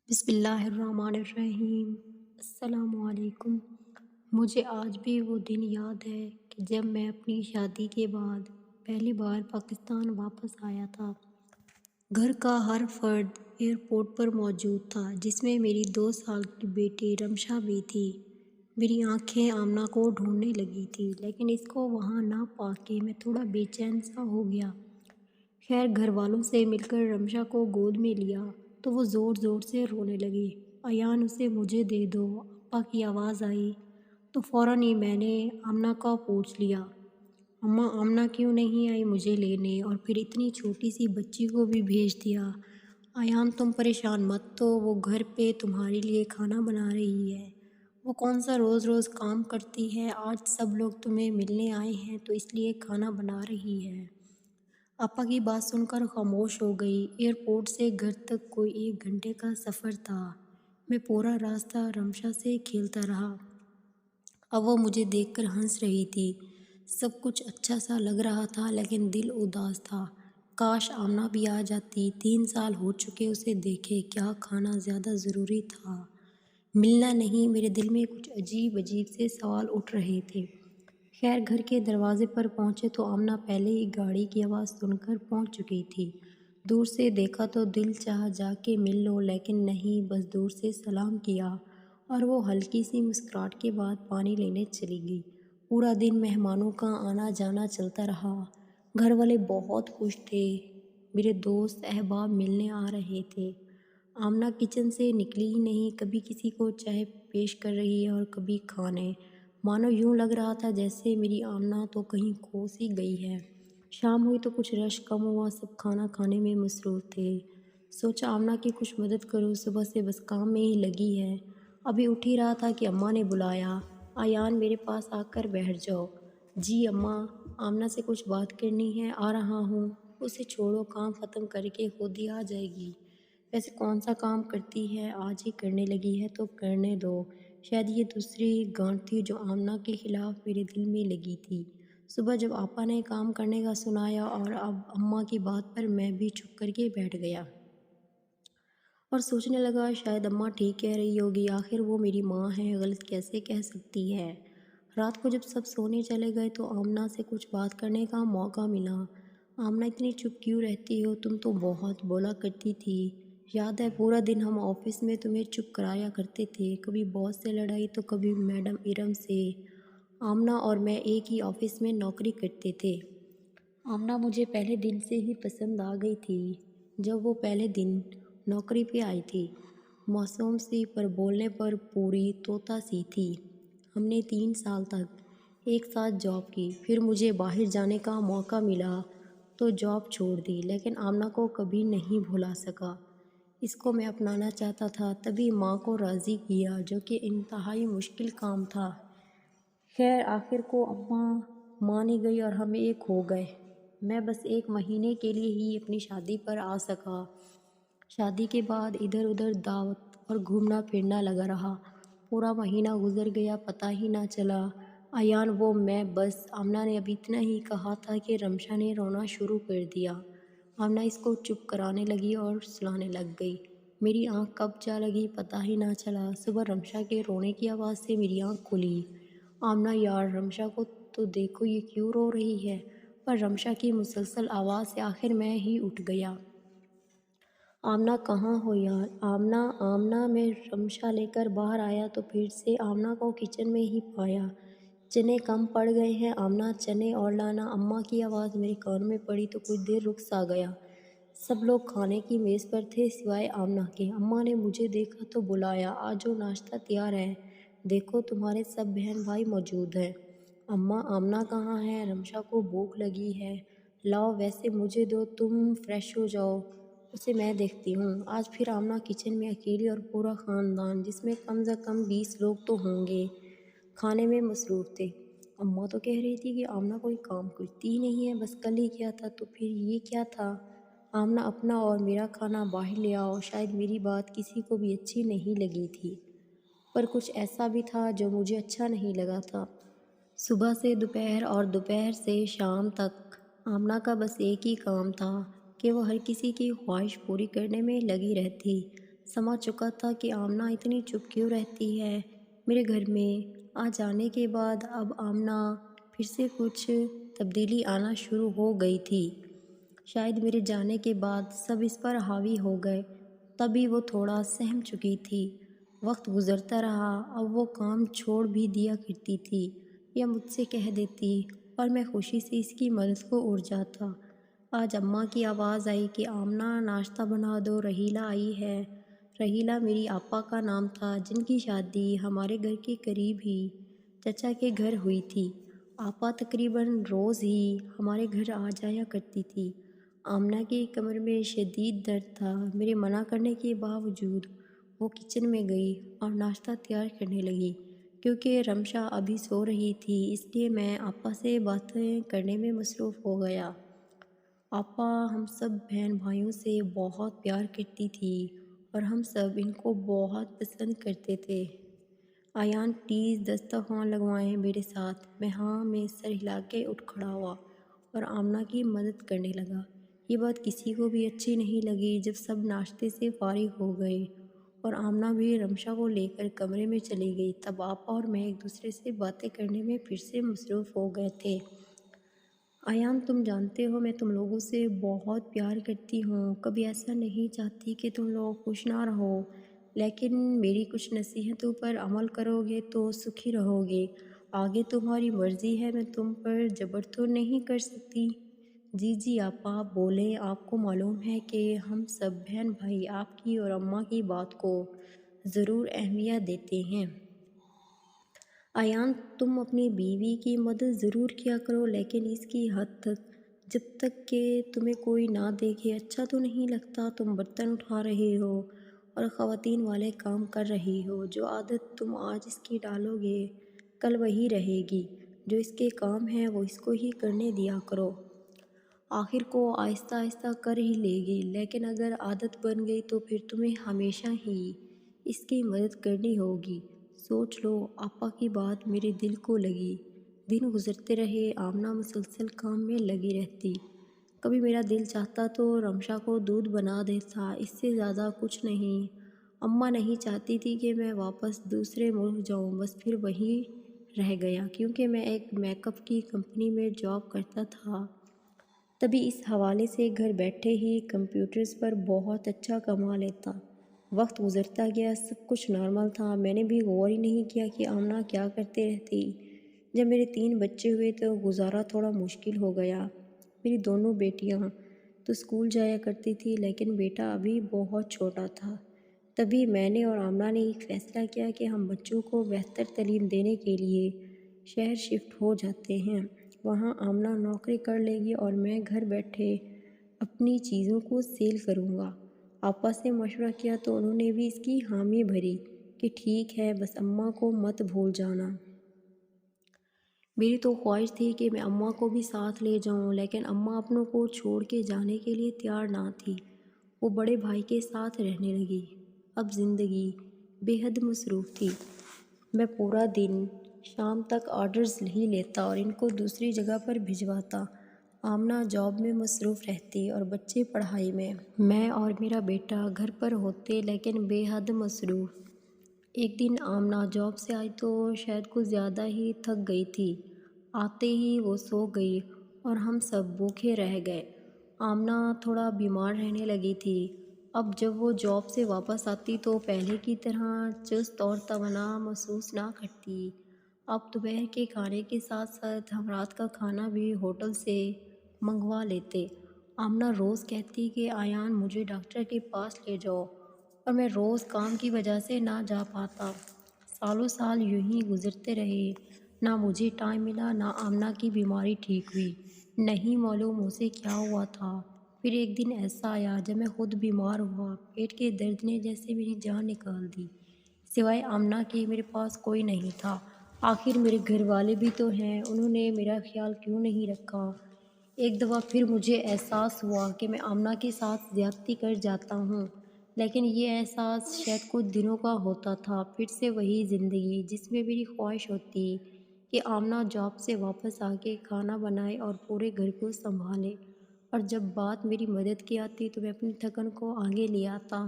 بسم اللہ الرحمن الرحیم۔ السلام علیکم۔ مجھے آج بھی وہ دن یاد ہے کہ جب میں اپنی شادی کے بعد پہلی بار پاکستان واپس آیا تھا۔ گھر کا ہر فرد ایئرپورٹ پر موجود تھا، جس میں میری 2 سال کی بیٹی رمشا بھی تھی۔ میری آنکھیں آمنہ کو ڈھونڈنے لگی تھی، لیکن اس کو وہاں نہ پا کے میں تھوڑا بے چین سا ہو گیا۔ خیر گھر والوں سے مل کر رمشا کو گود میں لیا تو وہ زور زور سے رونے لگی۔ ایان اسے مجھے دے دو، ابا کی آواز آئی تو فوراً ہی میں نے آمنہ کا پوچھ لیا، اماں آمنہ کیوں نہیں آئی مجھے لینے، اور پھر اتنی چھوٹی سی بچی کو بھی بھیج دیا۔ ایان تم پریشان مت ہو، وہ گھر پہ تمہارے لیے کھانا بنا رہی ہے۔ وہ کون سا روز روز کام کرتی ہے، آج سب لوگ تمہیں ملنے آئے ہیں تو اس لیے کھانا بنا رہی ہے۔ آپا کی بات سن کر خاموش ہو گئی۔ ایئرپورٹ سے گھر تک کوئی 1 گھنٹے کا سفر تھا۔ میں پورا راستہ رمشا سے کھیلتا رہا۔ اب وہ مجھے دیکھ کر ہنس رہی تھی۔ سب کچھ اچھا سا لگ رہا تھا، لیکن دل اداس تھا۔ کاش آمنہ بھی آ جاتی۔ 3 سال ہو چکے اسے دیکھے، کیا کھانا زیادہ ضروری تھا؟ ملنا نہیں؟ میرے دل میں کچھ عجیب عجیب سے سوال اٹھ رہے تھے۔ خیر گھر کے دروازے پر پہنچے تو آمنہ پہلے ہی گاڑی کی آواز سن کر پہنچ چکی تھی۔ دور سے دیکھا تو دل چاہا جا کے مل لو، لیکن نہیں، بس دور سے سلام کیا اور وہ ہلکی سی مسکراہٹ کے بعد پانی لینے چلی گئی۔ پورا دن مہمانوں کا آنا جانا چلتا رہا۔ گھر والے بہت خوش تھے۔ میرے دوست احباب ملنے آ رہے تھے۔ آمنہ کچن سے نکلی ہی نہیں، کبھی کسی کو چائے پیش کر رہی ہے اور کبھی کھانے۔ مانو یوں لگ رہا تھا جیسے میری آمنہ تو کہیں کھو سی گئی ہے۔ شام ہوئی تو کچھ رش کم ہوا، سب کھانا کھانے میں مصروف تھے۔ سوچا آمنہ کی کچھ مدد کروں، صبح سے بس کام میں ہی لگی ہے۔ ابھی اٹھ ہی رہا تھا کہ اماں نے بلایا، ایان میرے پاس آ کر بیٹھ جاؤ۔ جی اماں، آمنہ سے کچھ بات کرنی ہے، آ رہا ہوں۔ اسے چھوڑو، کام ختم کر کے خود ہی آ جائے گی۔ ویسے کون سا کام کرتی ہے، آج ہی کرنے لگی ہے تو کرنے دو۔ شاید یہ دوسری گانٹھ تھی جو آمنہ کے خلاف میرے دل میں لگی تھی۔ صبح جب آپا نے کام کرنے کا سنایا اور اب اماں کی بات پر میں بھی چپ کر کے بیٹھ گیا اور سوچنے لگا شاید اماں ٹھیک کہہ رہی ہوگی، آخر وہ میری ماں ہے، غلط کیسے کہہ سکتی ہے۔ رات کو جب سب سونے چلے گئے تو آمنہ سے کچھ بات کرنے کا موقع ملا۔ آمنہ اتنی چپ کیوں رہتی ہو، تم تو بہت بولا کرتی تھی، یاد ہے پورا دن ہم آفس میں تمہیں چپ کرایا کرتے تھے، کبھی باس سے لڑائی تو کبھی میڈم ارم سے۔ آمنہ اور میں ایک ہی آفس میں نوکری کرتے تھے۔ آمنہ مجھے پہلے دن سے ہی پسند آ گئی تھی جب وہ پہلے دن نوکری پہ آئی تھی۔ معصوم سی، پر بولنے پر پوری طوطا سی تھی۔ ہم نے 3 سال تک ایک ساتھ جاب کی، پھر مجھے باہر جانے کا موقع ملا تو جاب چھوڑ دی، لیکن آمنہ کو کبھی نہیں بھلا سکا۔ اس کو میں اپنانا چاہتا تھا، تبھی ماں کو راضی کیا، جو کہ انتہائی مشکل کام تھا۔ خیر آخر کو اماں مان ہی گئی اور ہم ایک ہو گئے۔ میں بس 1 مہینے کے لیے ہی اپنی شادی پر آ سکا۔ شادی کے بعد ادھر ادھر دعوت اور گھومنا پھرنا لگا رہا۔ پورا مہینہ گزر گیا، پتہ ہی نہ چلا۔ ایان وہ میں بس۔ آمنہ نے ابھی اتنا ہی کہا تھا کہ رمشا نے رونا شروع کر دیا۔ آمنہ اس کو چپ کرانے لگی اور سلانے لگ گئی۔ میری آنکھ کب جا لگی پتہ ہی نہ چلا۔ صبح رمشا کے رونے کی آواز سے میری آنکھ کھلی۔ آمنہ یار، رمشا کو تو دیکھو، یہ کیوں رو رہی ہے؟ پر رمشا کی مسلسل آواز سے آخر میں ہی اٹھ گیا۔ آمنہ کہاں ہو یار؟ آمنہ آمنہ میں رمشا لے کر باہر آیا تو پھر سے آمنہ کو کچن میں ہی پایا۔ چنے کم پڑ گئے ہیں آمنہ، چنے اور لانا۔ اماں کی آواز میرے کان میں پڑی تو کچھ دیر رک سا گیا۔ سب لوگ کھانے کی میز پر تھے سوائے آمنہ کے۔ اماں نے مجھے دیکھا تو بلایا، آجو ناشتہ تیار ہے، دیکھو تمہارے سب بہن بھائی موجود ہیں۔ اماں آمنہ کہاں ہے؟ رمشا کو بھوک لگی ہے، لاؤ، ویسے مجھے دو، تم فریش ہو جاؤ، اسے میں دیکھتی ہوں۔ آج پھر آمنہ کچن میں اکیلی اور پورا خاندان، جس میں کم از کم 20 لوگ تو ہوں گے، کھانے میں مصروف تھے۔ اماں تو کہہ رہی تھی کہ آمنہ کوئی کام کرتی ہی نہیں ہے، بس کل ہی کیا تھا، تو پھر یہ کیا تھا؟ آمنہ اپنا اور میرا کھانا باہر لے آؤ۔ شاید میری بات کسی کو بھی اچھی نہیں لگی تھی، پر کچھ ایسا بھی تھا جو مجھے اچھا نہیں لگا تھا۔ صبح سے دوپہر اور دوپہر سے شام تک آمنہ کا بس ایک ہی کام تھا کہ وہ ہر کسی کی خواہش پوری کرنے میں لگی رہتی۔ سمجھ چکا تھا کہ آمنہ اتنی چپ کیوں رہتی ہے میرے گھر میں آ جانے کے بعد۔ اب آمنہ پھر سے کچھ تبدیلی آنا شروع ہو گئی تھی۔ شاید میرے جانے کے بعد سب اس پر حاوی ہو گئے، تبھی وہ تھوڑا سہم چکی تھی۔ وقت گزرتا رہا، اب وہ کام چھوڑ بھی دیا کرتی تھی یا مجھ سے کہہ دیتی اور میں خوشی سے اس کی مدد کو اڑ جاتا۔ آج اماں کی آواز آئی کہ آمنہ ناشتہ بنا دو، رحیلہ آئی ہے۔ رحیلہ میری آپا کا نام تھا، جن کی شادی ہمارے گھر کے قریب ہی چچا کے گھر ہوئی تھی۔ آپا تقریباً روز ہی ہمارے گھر آ جایا کرتی تھی۔ آمنہ کی کمر میں شدید درد تھا، میرے منع کرنے کے باوجود وہ کچن میں گئی اور ناشتہ تیار کرنے لگی۔ کیونکہ رمشا ابھی سو رہی تھی، اس لیے میں آپا سے باتیں کرنے میں مصروف ہو گیا۔ آپا ہم سب بہن بھائیوں سے بہت پیار کرتی تھی اور ہم سب ان کو بہت پسند کرتے تھے۔ ایان پلیز دسترخوان لگوائیں میرے ساتھ۔ میں ہاں میں سر ہلا کے اٹھ کھڑا ہوا اور آمنہ کی مدد کرنے لگا۔ یہ بات کسی کو بھی اچھی نہیں لگی۔ جب سب ناشتے سے فارغ ہو گئے اور آمنہ بھی رمشا کو لے کر کمرے میں چلی گئی، تب آپا اور میں ایک دوسرے سے باتیں کرنے میں پھر سے مصروف ہو گئے تھے۔ ایان تم جانتے ہو میں تم لوگوں سے بہت پیار کرتی ہوں، کبھی ایسا نہیں چاہتی کہ تم لوگ خوش نہ رہو، لیکن میری کچھ نصیحتوں پر عمل کرو گے تو سکھی رہو گے۔ آگے تمہاری مرضی ہے، میں تم پر جبر تو نہیں کر سکتی۔ جی جی آپا بولیں، آپ کو معلوم ہے کہ ہم سب بہن بھائی آپ کی اور اماں کی بات کو ضرور اہمیت دیتے ہیں۔ ایان تم اپنی بیوی کی مدد ضرور کیا کرو، لیکن اس کی حد تک، جب تک کہ تمہیں کوئی نہ دیکھے۔ اچھا تو نہیں لگتا تم برتن اٹھا رہے ہو اور خواتین والے کام کر رہی ہو۔ جو عادت تم آج اس کی ڈالو گے کل وہی رہے گی۔ جو اس کے کام ہے وہ اس کو ہی کرنے دیا کرو، آخر کو آہستہ آہستہ کر ہی لے گی۔ لیکن اگر عادت بن گئی تو پھر تمہیں ہمیشہ ہی اس کی مدد کرنی ہوگی۔ سوچ لو۔ آپا کی بات میرے دل کو لگی۔ دن گزرتے رہے، آمنہ مسلسل کام میں لگی رہتی۔ کبھی میرا دل چاہتا تو رمشا کو دودھ بنا دیتا، اس سے زیادہ کچھ نہیں۔ اماں نہیں چاہتی تھی کہ میں واپس دوسرے ملک جاؤں، بس پھر وہیں رہ گیا۔ کیونکہ میں ایک میک اپ کی کمپنی میں جاب کرتا تھا، تبھی اس حوالے سے گھر بیٹھے ہی کمپیوٹرز پر بہت اچھا کما لیتا۔ وقت گزرتا گیا، سب کچھ نارمل تھا۔ میں نے بھی غور ہی نہیں کیا کہ آمنہ کیا کرتے رہتی۔ جب میرے 3 بچے ہوئے تو گزارا تھوڑا مشکل ہو گیا۔ میری دونوں بیٹیاں تو اسکول جایا کرتی تھی، لیکن بیٹا ابھی بہت چھوٹا تھا۔ تبھی میں نے اور آمنہ نے ایک فیصلہ کیا کہ ہم بچوں کو بہتر تعلیم دینے کے لیے شہر شفٹ ہو جاتے ہیں۔ وہاں آمنہ نوکری کر لے گی اور میں گھر بیٹھے اپنی چیزوں کو سیل کروں گا۔ آپا سے مشورہ کیا تو انہوں نے بھی اس کی حامی بھری کہ ٹھیک ہے، بس اماں کو مت بھول جانا۔ میری تو خواہش تھی کہ میں اماں کو بھی ساتھ لے جاؤں، لیکن اماں اپنوں کو چھوڑ کے جانے کے لیے تیار نہ تھی۔ وہ بڑے بھائی کے ساتھ رہنے لگی۔ اب زندگی بے حد مصروف تھی۔ میں پورا دن شام تک آرڈرز ہی لیتا اور ان کو دوسری جگہ پر بھجواتا۔ آمنہ جاب میں مصروف رہتی اور بچے پڑھائی میں۔ میں اور میرا بیٹا گھر پر ہوتے لیکن بے حد مصروف۔ ایک دن آمنہ جاب سے آئی تو شاید کچھ زیادہ ہی تھک گئی تھی۔ آتے ہی وہ سو گئی اور ہم سب بھوکے رہ گئے۔ آمنہ تھوڑا بیمار رہنے لگی تھی۔ اب جب وہ جاب سے واپس آتی تو پہلے کی طرح چست اور توانا محسوس نہ کرتی۔ اب دوپہر کے کھانے کے ساتھ ساتھ ہم رات کا کھانا بھی ہوٹل سے منگوا لیتے۔ آمنہ روز کہتی کہ ایان مجھے ڈاکٹر کے پاس لے جاؤ، اور میں روز کام کی وجہ سے نہ جا پاتا۔ سالوں سال یوں ہی گزرتے رہے، نہ مجھے ٹائم ملا نہ آمنہ کی بیماری ٹھیک ہوئی۔ نہیں معلوم اسے کیا ہوا تھا۔ پھر ایک دن ایسا آیا جب میں خود بیمار ہوا۔ پیٹ کے درد نے جیسے میری جان نکال دی۔ سوائے آمنہ کے میرے پاس کوئی نہیں تھا۔ آخر میرے گھر والے بھی تو ہیں، انہوں نے میرا خیال کیوں نہیں رکھا؟ ایک دفعہ پھر مجھے احساس ہوا کہ میں آمنہ کے ساتھ زیادتی کر جاتا ہوں، لیکن یہ احساس شاید کچھ دنوں کا ہوتا تھا۔ پھر سے وہی زندگی جس میں میری خواہش ہوتی کہ آمنہ جاب سے واپس آ کے کھانا بنائے اور پورے گھر کو سنبھالے، اور جب بات میری مدد کی آتی تو میں اپنی تھکن کو آگے لے آتا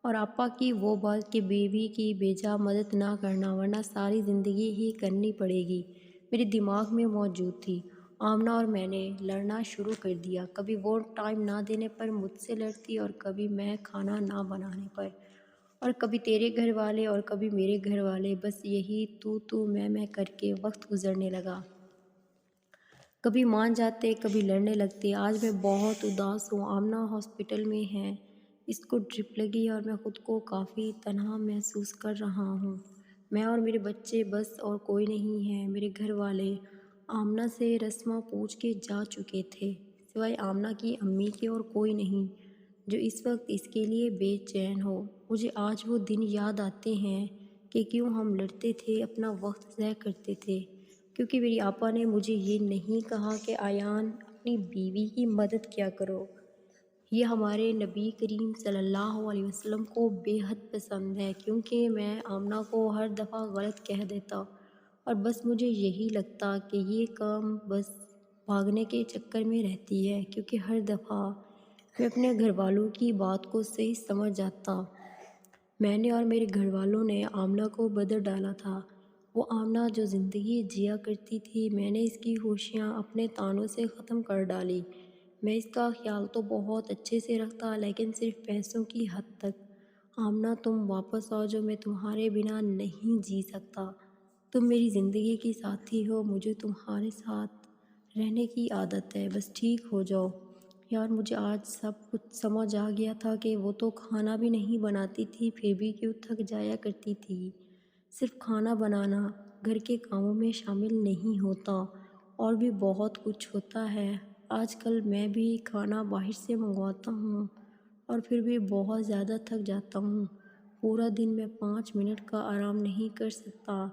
اور آپا کی وہ بات کہ بیوی کی بیجا مدد نہ کرنا ورنہ ساری زندگی ہی کرنی پڑے گی میرے دماغ میں موجود تھی۔ آمنہ اور میں نے لڑنا شروع کر دیا، کبھی وہ ٹائم نہ دینے پر مجھ سے لڑتی اور کبھی میں کھانا نہ بنانے پر، اور کبھی تیرے گھر والے اور کبھی میرے گھر والے، بس یہی تو میں کر کے وقت گزرنے لگا۔ کبھی مان جاتے کبھی لڑنے لگتے۔ آج میں بہت اداس ہوں۔ آمنہ ہاسپٹل میں ہے، اس کو ڈرپ لگی اور میں خود کو کافی تنہا محسوس کر رہا ہوں۔ میں اور میرے بچے بس، اور کوئی نہیں ہے۔ میرے گھر والے آمنہ سے رسماں پوچھ کے جا چکے تھے، سوائے آمنہ کی امی کے اور کوئی نہیں جو اس وقت اس کے لیے بے چین ہو۔ مجھے آج وہ دن یاد آتے ہیں کہ کیوں ہم لڑتے تھے، اپنا وقت ضائع کرتے تھے، کیونکہ میری آپا نے مجھے یہ نہیں کہا کہ ایان اپنی بیوی کی مدد کیا کرو۔ یہ ہمارے نبی کریم صلی اللہ علیہ وسلم کو بے حد پسند ہے، کیونکہ میں آمنہ کو ہر دفعہ غلط کہہ دیتا اور بس مجھے یہی لگتا کہ یہ کام بس بھاگنے کے چکر میں رہتی ہے، کیونکہ ہر دفعہ میں اپنے گھر والوں کی بات کو صحیح سمجھ جاتا۔ میں نے اور میرے گھر والوں نے آمنہ کو بدل ڈالا تھا۔ وہ آمنہ جو زندگی جیا کرتی تھی، میں نے اس کی خوشیاں اپنے طعنوں سے ختم کر ڈالی۔ میں اس کا خیال تو بہت اچھے سے رکھتا، لیکن صرف پیسوں کی حد تک۔ آمنہ تم واپس آؤ، جو میں تمہارے بنا نہیں جی سکتا۔ تم میری زندگی کی ساتھی ہو، مجھے تمہارے ساتھ رہنے کی عادت ہے، بس ٹھیک ہو جاؤ۔ یار مجھے آج سب کچھ سمجھ آ گیا تھا کہ وہ تو کھانا بھی نہیں بناتی تھی، پھر بھی کیوں تھک جایا کرتی تھی۔ صرف کھانا بنانا گھر کے کاموں میں شامل نہیں ہوتا، اور بھی بہت کچھ ہوتا ہے۔ آج کل میں بھی کھانا باہر سے منگواتا ہوں اور پھر بھی بہت زیادہ تھک جاتا ہوں۔ پورا دن میں 5 منٹ کا آرام نہیں کر سکتا۔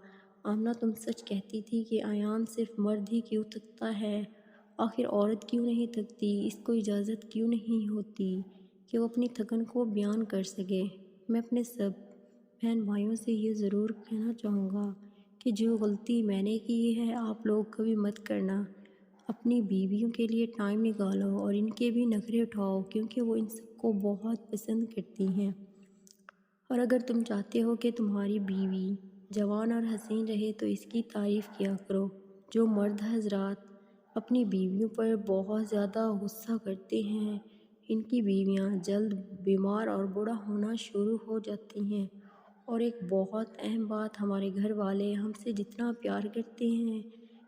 آمنہ تم سچ کہتی تھی کہ ایان صرف مرد ہی کیوں تھکتا ہے؟ آخر عورت کیوں نہیں تھکتی؟ اس کو اجازت کیوں نہیں ہوتی کہ وہ اپنی تھکن کو بیان کر سکے؟ میں اپنے سب بہن بھائیوں سے یہ ضرور کہنا چاہوں گا کہ جو غلطی میں نے کی ہے آپ لوگ کبھی مت کرنا۔ اپنی بیویوں کے لیے ٹائم نکالو اور ان کے بھی نخرے اٹھاؤ، کیونکہ وہ ان سب کو بہت پسند کرتی ہیں۔ اور اگر تم چاہتے ہو کہ تمہاری بیوی جوان اور حسین رہے تو اس کی تعریف کیا کرو۔ جو مرد حضرات اپنی بیویوں پر بہت زیادہ غصہ کرتے ہیں، ان کی بیویاں جلد بیمار اور بوڑھا ہونا شروع ہو جاتی ہیں۔ اور ایک بہت اہم بات، ہمارے گھر والے ہم سے جتنا پیار کرتے ہیں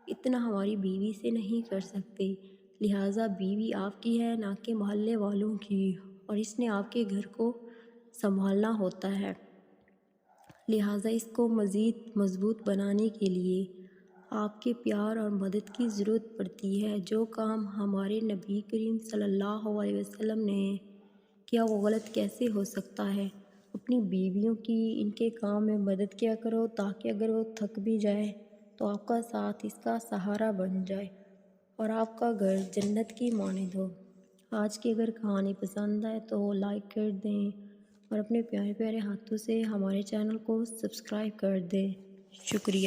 اتنا ہماری بیوی سے نہیں کر سکتے، لہٰذا بیوی آپ کی ہے نہ کہ محلے والوں کی، اور اس نے آپ کے گھر کو سنبھالنا ہوتا ہے۔ لہٰذا اس کو مزید مضبوط بنانے کے لیے آپ کے پیار اور مدد کی ضرورت پڑتی ہے۔ جو کام ہمارے نبی کریم صلی اللہ علیہ وسلم نے کیا وہ غلط کیسے ہو سکتا ہے؟ اپنی بیویوں کی ان کے کام میں مدد کیا کرو، تاکہ اگر وہ تھک بھی جائے تو آپ کا ساتھ اس کا سہارا بن جائے اور آپ کا گھر جنت کی مانند ہو۔ آج کی اگر کہانی پسند آئے تو لائک کر دیں اور اپنے پیارے پیارے ہاتھوں سے ہمارے چینل کو سبسکرائب کر دیں۔ شکریہ۔